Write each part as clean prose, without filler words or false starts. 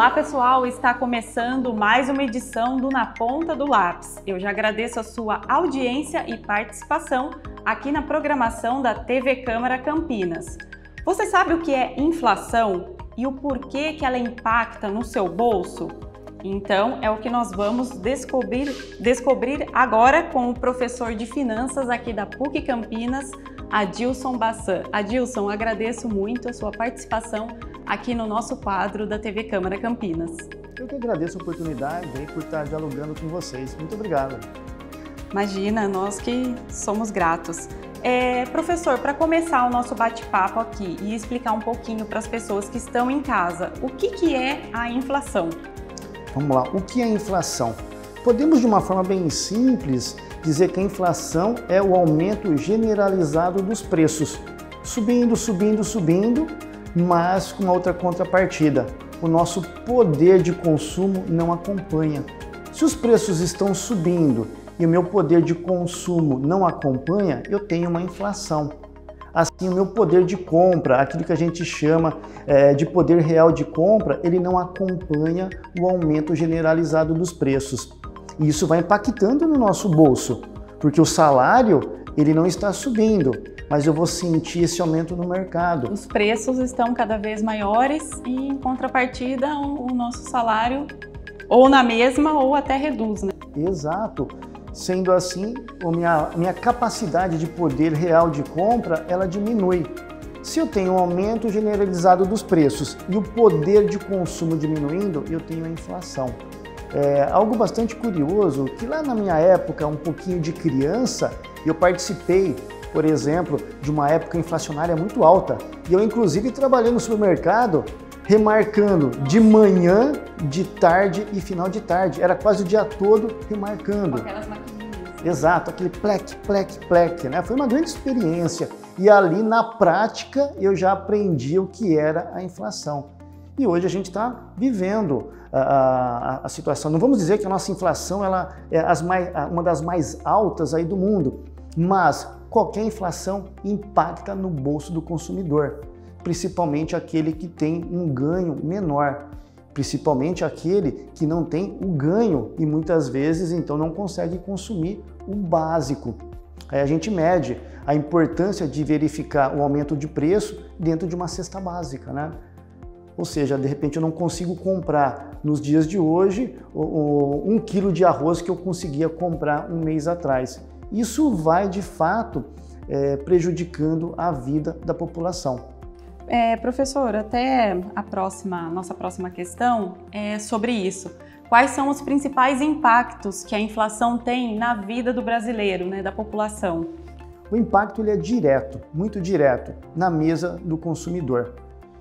Olá pessoal, está começando mais uma edição do Na Ponta do Lápis. Eu já agradeço a sua audiência e participação aqui na programação da TV Câmara Campinas. Você sabe o que é inflação e o porquê que ela impacta no seu bolso? Então é o que nós vamos descobrir agora com o professor de finanças aqui da PUC Campinas, Adilson Bassan. Adilson, agradeço muito a sua participação aqui no nosso quadro da TV Câmara Campinas. Eu que agradeço a oportunidade aí por estar dialogando com vocês. Muito obrigado. Imagina, nós que somos gratos. Professor, para começar o nosso bate-papo aqui e explicar um pouquinho para as pessoas que estão em casa, o que é a inflação? Vamos lá, o que é inflação? Podemos, de uma forma bem simples, dizer que a inflação é o aumento generalizado dos preços. Subindo, mas com uma outra contrapartida. O nosso poder de consumo não acompanha. Se os preços estão subindo e o meu poder de consumo não acompanha, eu tenho uma inflação. Assim, o meu poder de compra, aquilo que a gente chama de poder real de compra, ele não acompanha o aumento generalizado dos preços. E isso vai impactando no nosso bolso, porque o salário ele não está subindo, mas eu vou sentir esse aumento no mercado. Os preços estão cada vez maiores e, em contrapartida, o nosso salário ou na mesma ou até reduz, né? Exato. Sendo assim, a minha capacidade de poder real de compra, ela diminui. Se eu tenho um aumento generalizado dos preços e o poder de consumo diminuindo, eu tenho a inflação. Algo bastante curioso, que lá na minha época, um pouquinho de criança, eu participei, por exemplo, de uma época inflacionária muito alta. E eu, inclusive, trabalhei no supermercado, remarcando de manhã, de tarde e final de tarde. Era quase o dia todo remarcando. Com aquelas maquininhas. Exato, aquele plec, né? Foi uma grande experiência. E ali, na prática, eu já aprendi o que era a inflação. E hoje a gente está vivendo a situação. Não vamos dizer que a nossa inflação ela é uma das mais altas aí do mundo, mas qualquer inflação impacta no bolso do consumidor, principalmente aquele que tem um ganho menor, principalmente aquele que não tem o ganho e muitas vezes então não consegue consumir o básico. Aí a gente mede a importância de verificar o aumento de preço dentro de uma cesta básica, né? Ou seja, de repente eu não consigo comprar nos dias de hoje 1 quilo de arroz que eu conseguia comprar um mês atrás. Isso vai de fato prejudicando a vida da população. Professor, até nossa próxima questão é sobre isso. Quais são os principais impactos que a inflação tem na vida do brasileiro, né, da população? O impacto ele é direto, muito direto, na mesa do consumidor.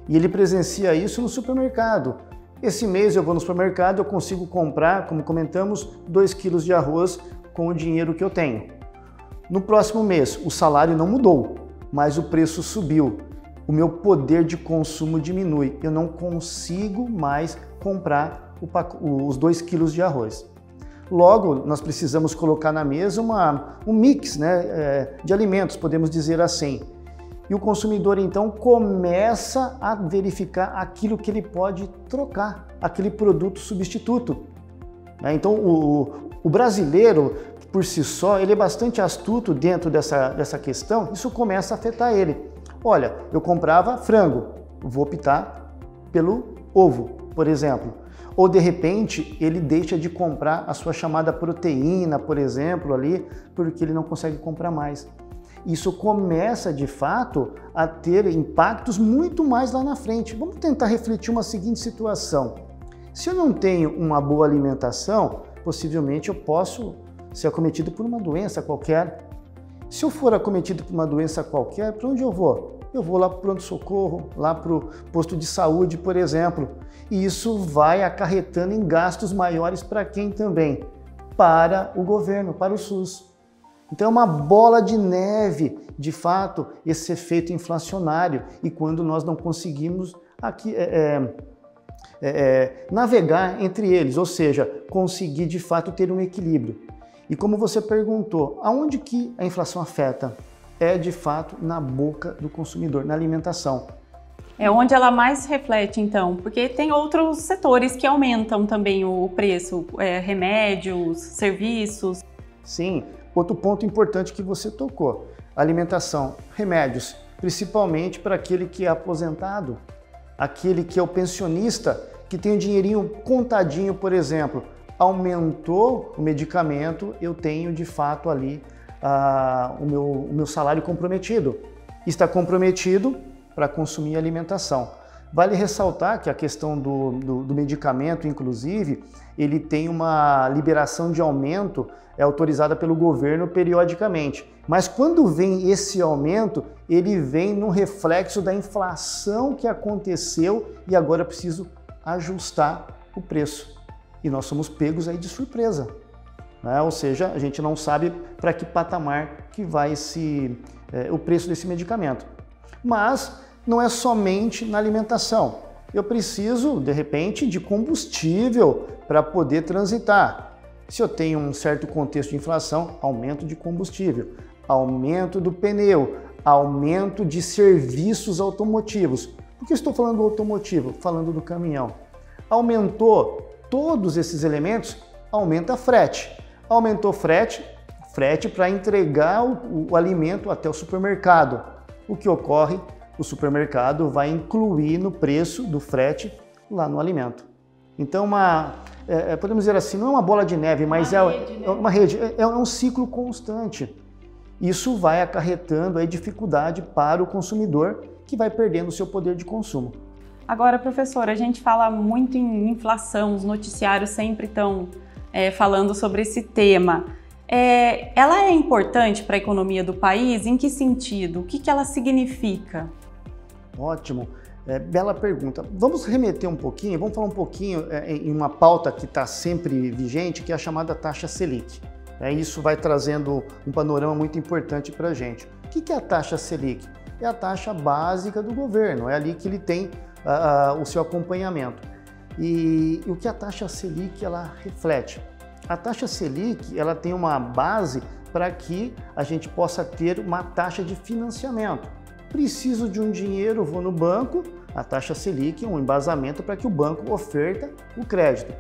E ele presencia isso no supermercado. Esse mês eu vou no supermercado, eu consigo comprar, como comentamos, 2 quilos de arroz com o dinheiro que eu tenho. No próximo mês, o salário não mudou, mas o preço subiu. O meu poder de consumo diminui. Eu não consigo mais comprar os 2 quilos de arroz. Logo, nós precisamos colocar na mesa um mix, né, de alimentos, podemos dizer assim. E o consumidor, então, começa a verificar aquilo que ele pode trocar, aquele produto substituto. Então, o brasileiro, por si só, ele é bastante astuto dentro dessa questão, isso começa a afetar ele. Olha, eu comprava frango, vou optar pelo ovo, por exemplo. Ou, de repente, ele deixa de comprar a sua chamada proteína, por exemplo, ali, porque ele não consegue comprar mais. Isso começa, de fato, a ter impactos muito mais lá na frente. Vamos tentar refletir uma seguinte situação. Se eu não tenho uma boa alimentação, possivelmente eu posso ser acometido por uma doença qualquer. Se eu for acometido por uma doença qualquer, para onde eu vou? Eu vou lá para o pronto-socorro, lá para o posto de saúde, por exemplo. E isso vai acarretando em gastos maiores para quem também? Para o governo, para o SUS. Então é uma bola de neve, de fato, esse efeito inflacionário. E quando nós não conseguimos aqui, navegar entre eles, ou seja, conseguir de fato ter um equilíbrio. E como você perguntou, aonde que a inflação afeta? É de fato na boca do consumidor, na alimentação. É onde ela mais reflete, então, porque tem outros setores que aumentam também o preço, remédios, serviços. Sim, outro ponto importante que você tocou, alimentação, remédios, principalmente para aquele que é aposentado, aquele que é o pensionista, que tem o dinheirinho contadinho, por exemplo, aumentou o medicamento, eu tenho de fato ali o meu salário comprometido. Está comprometido para consumir alimentação. Vale ressaltar que a questão do medicamento, inclusive, ele tem uma liberação de aumento autorizada pelo governo periodicamente. Mas quando vem esse aumento, ele vem no reflexo da inflação que aconteceu e agora eu preciso ajustar o preço. E nós somos pegos aí de surpresa, né? Ou seja, a gente não sabe para que patamar que vai o preço desse medicamento. Mas não é somente na alimentação. Eu preciso, de repente, de combustível para poder transitar. Se eu tenho um certo contexto de inflação, aumento de combustível, aumento do pneu, aumento de serviços automotivos. Por que estou falando do automotivo? Falando do caminhão. Aumentou todos esses elementos, aumenta frete. Aumentou frete para entregar o alimento até o supermercado. O que ocorre? O supermercado vai incluir no preço do frete lá no alimento. Então, podemos dizer assim, não é uma bola de neve, mas uma rede, é um ciclo constante. Isso vai acarretando aí dificuldade para o consumidor, que vai perdendo o seu poder de consumo. Agora, professora, a gente fala muito em inflação, os noticiários sempre estão falando sobre esse tema. Ela é importante para a economia do país? Em que sentido? O que ela significa? Ótimo, bela pergunta. Vamos remeter um pouquinho, vamos falar um pouquinho em uma pauta que está sempre vigente, que é a chamada taxa Selic. Isso vai trazendo um panorama muito importante para a gente. O que é a taxa Selic? É a taxa básica do governo, é ali que ele tem o seu acompanhamento. E o que a taxa Selic ela reflete? A taxa Selic ela tem uma base para que a gente possa ter uma taxa de financiamento. Preciso de um dinheiro, vou no banco, a taxa Selic é um embasamento para que o banco oferta o crédito.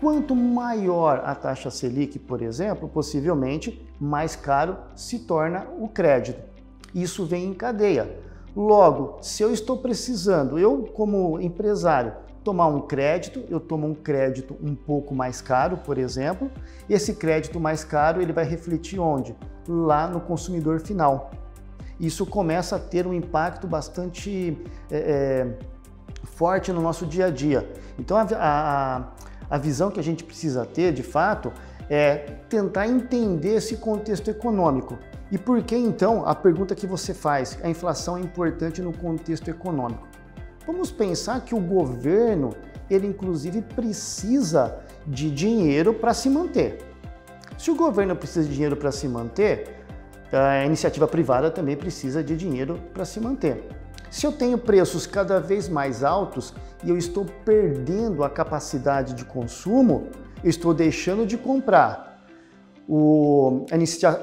Quanto maior a taxa Selic, por exemplo, possivelmente mais caro se torna o crédito. Isso vem em cadeia. Logo, se eu estou precisando, eu como empresário, tomar um crédito, eu tomo um crédito um pouco mais caro, por exemplo, esse crédito mais caro ele vai refletir onde? Lá no consumidor final. Isso começa a ter um impacto bastante forte no nosso dia a dia. Então a visão que a gente precisa ter, de fato, é tentar entender esse contexto econômico. E por que então, a pergunta que você faz, a inflação é importante no contexto econômico? Vamos pensar que o governo, ele inclusive precisa de dinheiro para se manter. Se o governo precisa de dinheiro para se manter, a iniciativa privada também precisa de dinheiro para se manter. Se eu tenho preços cada vez mais altos e eu estou perdendo a capacidade de consumo, eu estou deixando de comprar.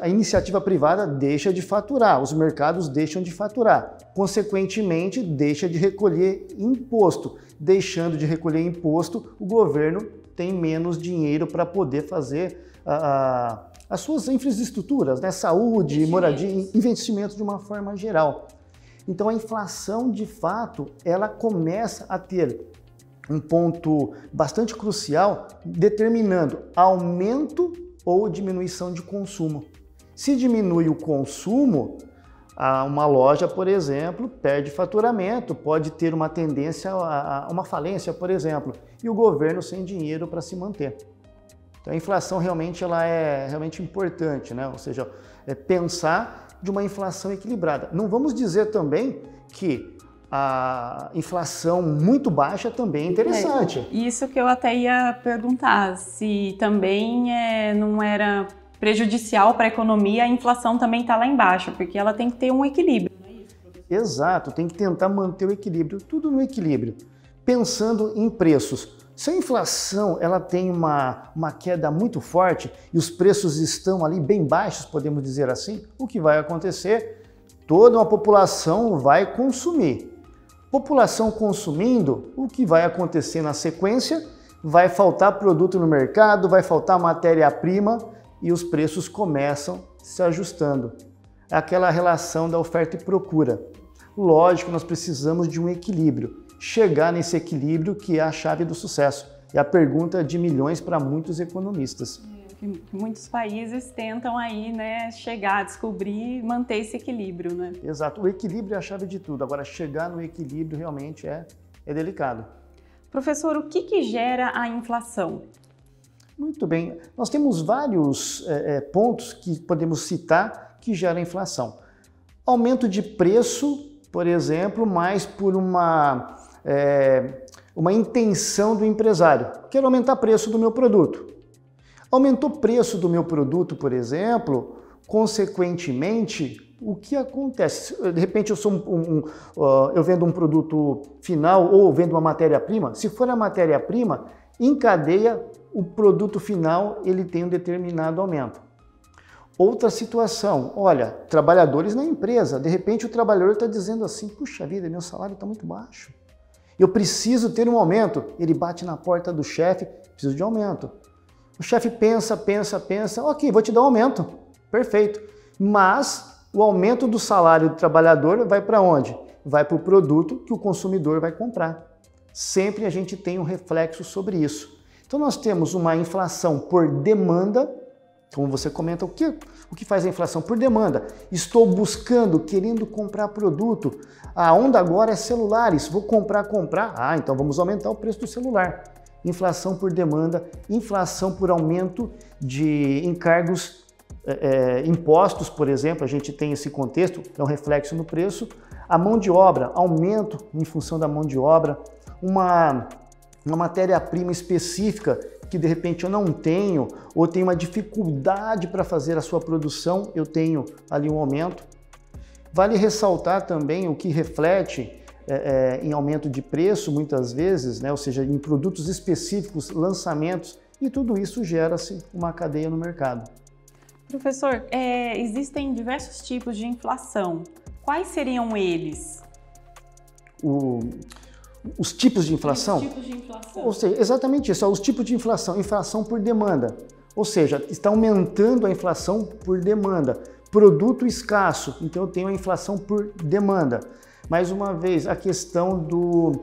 A iniciativa privada deixa de faturar, os mercados deixam de faturar. Consequentemente, deixa de recolher imposto. Deixando de recolher imposto, o governo tem menos dinheiro para poder fazer as suas infraestruturas, né? Saúde, moradia, investimentos de uma forma geral. Então a inflação, de fato, ela começa a ter um ponto bastante crucial, determinando aumento ou diminuição de consumo. Se diminui o consumo, uma loja, por exemplo, perde faturamento, pode ter uma tendência a uma falência, por exemplo, e o governo sem dinheiro para se manter. Então a inflação realmente ela é realmente importante, né? Ou seja, pensar de uma inflação equilibrada. Não vamos dizer também que a inflação muito baixa também é interessante. Isso que eu até ia perguntar, se também não era prejudicial para a economia, a inflação também está lá embaixo, porque ela tem que ter um equilíbrio, não é isso, professor? Exato, tem que tentar manter o equilíbrio, tudo no equilíbrio. Pensando em preços, se a inflação ela tem uma queda muito forte e os preços estão ali bem baixos, podemos dizer assim, o que vai acontecer? Toda uma população vai consumir. População consumindo, o que vai acontecer na sequência? Vai faltar produto no mercado, vai faltar matéria-prima e os preços começam se ajustando. É aquela relação da oferta e procura. Lógico, nós precisamos de um equilíbrio. Chegar nesse equilíbrio que é a chave do sucesso. É a pergunta de milhões para muitos economistas. Muitos países tentam aí, né, chegar, descobrir, manter esse equilíbrio, né? Exato. O equilíbrio é a chave de tudo. Agora, chegar no equilíbrio realmente é delicado. Professor, o que gera a inflação? Muito bem. Nós temos vários pontos que podemos citar que geram a inflação. Aumento de preço, por exemplo, mais por uma intenção do empresário. Quero aumentar o preço do meu produto. Aumentou o preço do meu produto, por exemplo, consequentemente, o que acontece? De repente eu vendo um produto final ou vendo uma matéria-prima. Se for a matéria-prima, em cadeia, o produto final ele tem um determinado aumento. Outra situação, olha, trabalhadores na empresa, de repente o trabalhador está dizendo assim, puxa vida, meu salário está muito baixo, eu preciso ter um aumento. Ele bate na porta do chefe, preciso de aumento. O chefe pensa, ok, vou te dar um aumento, perfeito. Mas o aumento do salário do trabalhador vai para onde? Vai para o produto que o consumidor vai comprar. Sempre a gente tem um reflexo sobre isso. Então nós temos uma inflação por demanda, como você comenta, o que faz a inflação? Por demanda. Estou buscando, querendo comprar produto. A onda agora é celulares, vou comprar. Então vamos aumentar o preço do celular. Inflação por demanda, inflação por aumento de encargos, impostos, por exemplo, a gente tem esse contexto, é um reflexo no preço. A mão de obra, aumento em função da mão de obra. Uma matéria-prima específica que de repente eu não tenho, ou tenho uma dificuldade para fazer a sua produção, eu tenho ali um aumento. Vale ressaltar também o que reflete em aumento de preço, muitas vezes, né? Ou seja, em produtos específicos, lançamentos, e tudo isso gera-se uma cadeia no mercado. Professor, existem diversos tipos de inflação. Quais seriam eles? Os tipos de inflação? Os tipos de inflação. Ou seja, exatamente isso, os tipos de inflação. Inflação por demanda. Ou seja, está aumentando a inflação por demanda. Produto escasso, então eu tenho a inflação por demanda. Mais uma vez, a questão do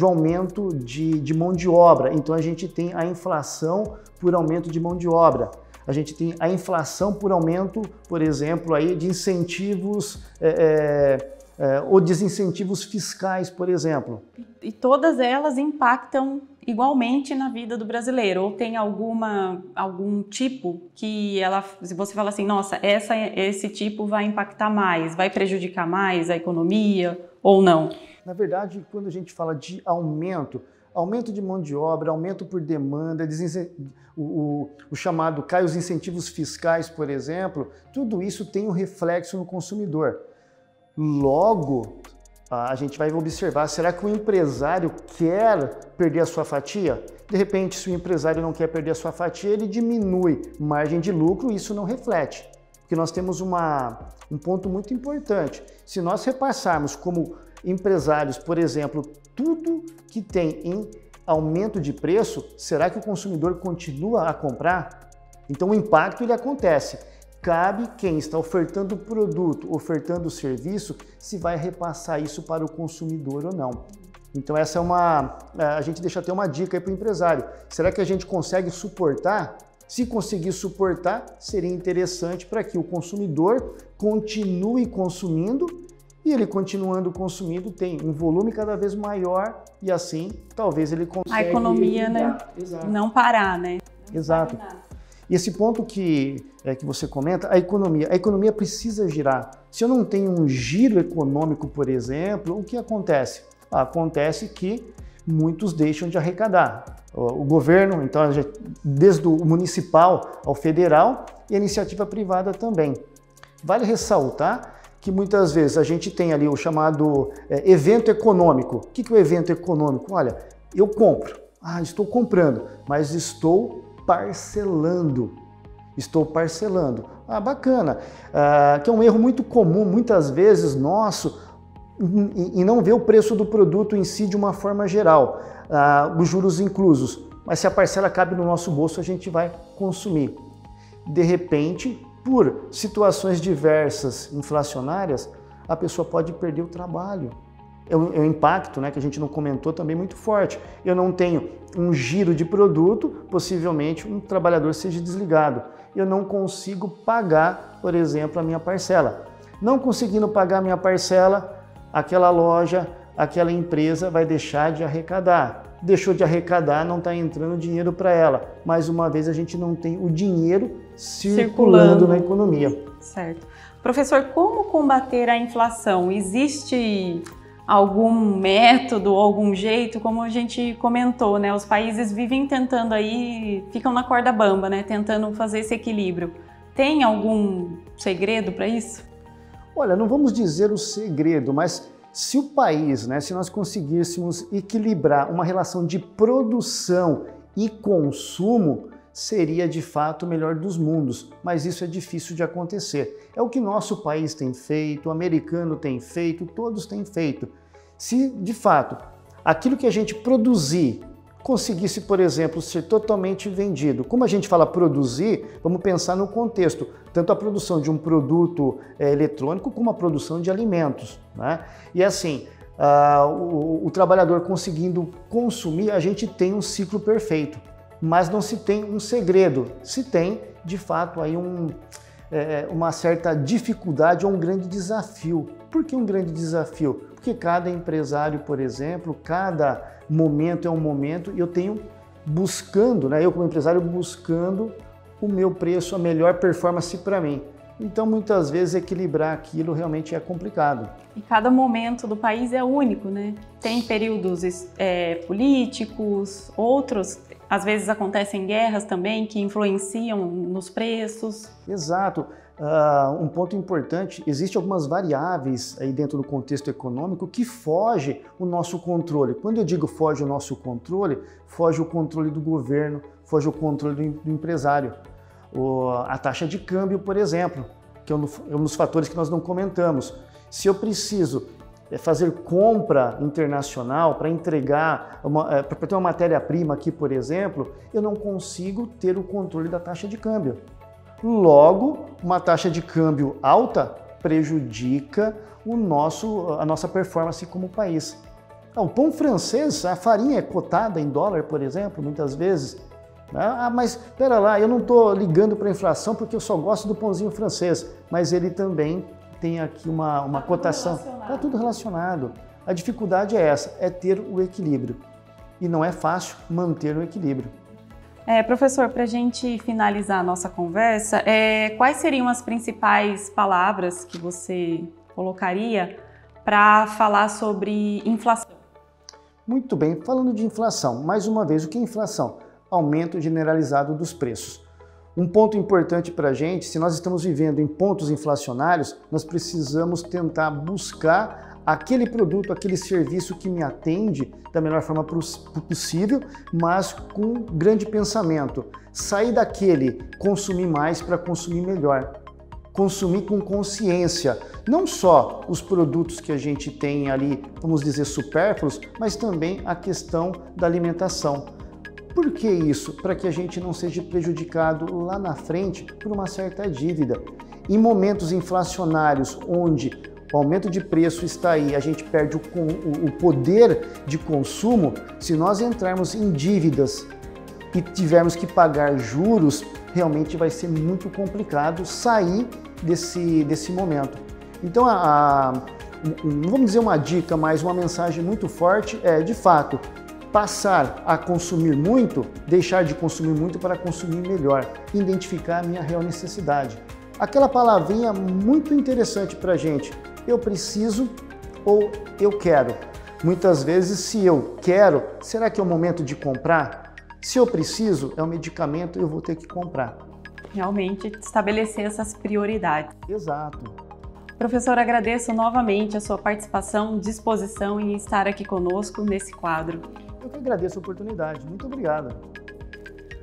aumento de mão de obra. Então a gente tem a inflação por aumento de mão de obra. A gente tem a inflação por aumento, por exemplo, aí, de incentivos ou desincentivos fiscais, por exemplo. E todas elas impactam igualmente na vida do brasileiro? Ou tem algum tipo que você fala assim, nossa, esse tipo vai impactar mais, vai prejudicar mais a economia ou não? Na verdade, quando a gente fala de aumento de mão de obra, aumento por demanda, o chamado cai os incentivos fiscais, por exemplo, tudo isso tem um reflexo no consumidor. Logo, a gente vai observar, será que o empresário quer perder a sua fatia? De repente, se o empresário não quer perder a sua fatia, ele diminui margem de lucro e isso não reflete. Porque nós temos um ponto muito importante. Se nós repassarmos como empresários, por exemplo, tudo que tem em aumento de preço, será que o consumidor continua a comprar? Então o impacto ele acontece. Cabe quem está ofertando o produto, ofertando o serviço, se vai repassar isso para o consumidor ou não. Então essa a gente deixa até uma dica aí para o empresário. Será que a gente consegue suportar? Se conseguir suportar, seria interessante para que o consumidor continue consumindo e ele continuando consumindo tem um volume cada vez maior e assim talvez ele consiga... A economia, né? Não parar, né? Exato. E esse ponto que você comenta, a economia precisa girar. Se eu não tenho um giro econômico, por exemplo, o que acontece? Acontece que muitos deixam de arrecadar. O governo, então, desde o municipal ao federal e a iniciativa privada também. Vale ressaltar que muitas vezes a gente tem ali o chamado evento econômico. O que é o evento econômico? Olha, eu compro. Estou comprando, mas estou parcelando. Bacana. Que é um erro muito comum, muitas vezes, nosso. e não ver o preço do produto em si de uma forma geral, os juros inclusos. Mas se a parcela cabe no nosso bolso, a gente vai consumir. De repente, por situações diversas inflacionárias, a pessoa pode perder o trabalho. É um impacto, né, que a gente não comentou também muito forte. Eu não tenho um giro de produto, possivelmente um trabalhador seja desligado. Eu não consigo pagar, por exemplo, a minha parcela. Não conseguindo pagar a minha parcela, aquela loja, aquela empresa vai deixar de arrecadar. Deixou de arrecadar, não está entrando dinheiro para ela. Mais uma vez, a gente não tem o dinheiro circulando na economia. Certo. Professor, como combater a inflação? Existe algum método, algum jeito? Como a gente comentou, né? Os países vivem tentando aí, ficam na corda bamba, né? Tentando fazer esse equilíbrio. Tem algum segredo para isso? Olha, não vamos dizer o segredo, mas se o país, né, se nós conseguíssemos equilibrar uma relação de produção e consumo, seria de fato o melhor dos mundos, mas isso é difícil de acontecer. É o que nosso país tem feito, o americano tem feito, todos têm feito. Se de fato aquilo que a gente produzir conseguisse, por exemplo, ser totalmente vendido. Como a gente fala produzir, vamos pensar no contexto, tanto a produção de um produto eletrônico como a produção de alimentos, né? E assim, o trabalhador conseguindo consumir, a gente tem um ciclo perfeito, mas não se tem um segredo, se tem, de fato, aí uma certa dificuldade ou um grande desafio. Por que um grande desafio? Porque cada empresário, por exemplo, cada momento é um momento e eu tenho buscando, né, eu como empresário buscando o meu preço, a melhor performance para mim. Então, muitas vezes, equilibrar aquilo realmente é complicado. E cada momento do país é único, né? Tem períodos políticos, outros, às vezes acontecem guerras também que influenciam nos preços. Exato. Um ponto importante, existem algumas variáveis aí dentro do contexto econômico que foge o nosso controle. Quando eu digo foge o nosso controle, foge o controle do governo, foge o controle do empresário. A taxa de câmbio, por exemplo, que é um dos fatores que nós não comentamos. Se eu preciso fazer compra internacional para entregar, para ter uma matéria-prima aqui, por exemplo, eu não consigo ter o controle da taxa de câmbio. Logo, uma taxa de câmbio alta prejudica a nossa performance como país. O pão francês, a farinha é cotada em dólar, por exemplo, muitas vezes. Mas espera lá, eu não estou ligando para a inflação porque eu só gosto do pãozinho francês, mas ele também tem aqui uma cotação. Está tudo relacionado. A dificuldade é essa, é ter o equilíbrio. E não é fácil manter o equilíbrio. Professor, para a gente finalizar a nossa conversa, quais seriam as principais palavras que você colocaria para falar sobre inflação? Muito bem, falando de inflação, mais uma vez, o que é inflação? Aumento generalizado dos preços. Um ponto importante para a gente, se nós estamos vivendo em pontos inflacionários, nós precisamos tentar buscar aquele produto, aquele serviço que me atende da melhor forma possível, mas com grande pensamento. Sair daquele consumir mais para consumir melhor. Consumir com consciência, não só os produtos que a gente tem ali, vamos dizer, supérfluos, mas também a questão da alimentação. Por que isso? Para que a gente não seja prejudicado lá na frente por uma certa dívida. Em momentos inflacionários, onde o aumento de preço está aí, a gente perde o poder de consumo, se nós entrarmos em dívidas e tivermos que pagar juros, realmente vai ser muito complicado sair desse momento. Então, não vamos dizer uma dica, mas uma mensagem muito forte é, de fato, passar a consumir muito, deixar de consumir muito para consumir melhor, identificar a minha real necessidade. Aquela palavrinha muito interessante para a gente, eu preciso ou eu quero. Muitas vezes, se eu quero, será que é o momento de comprar? Se eu preciso, é um medicamento, eu vou ter que comprar. Realmente estabelecer essas prioridades. Exato. Professor, agradeço novamente a sua participação, disposição em estar aqui conosco nesse quadro. Eu que agradeço a oportunidade. Muito obrigado.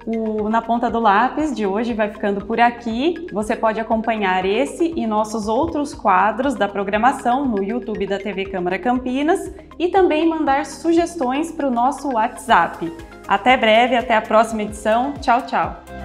O Na Ponta do Lápis de hoje vai ficando por aqui. Você pode acompanhar esse e nossos outros quadros da programação no YouTube da TV Câmara Campinas e também mandar sugestões para o nosso WhatsApp. Até breve, até a próxima edição. Tchau, tchau!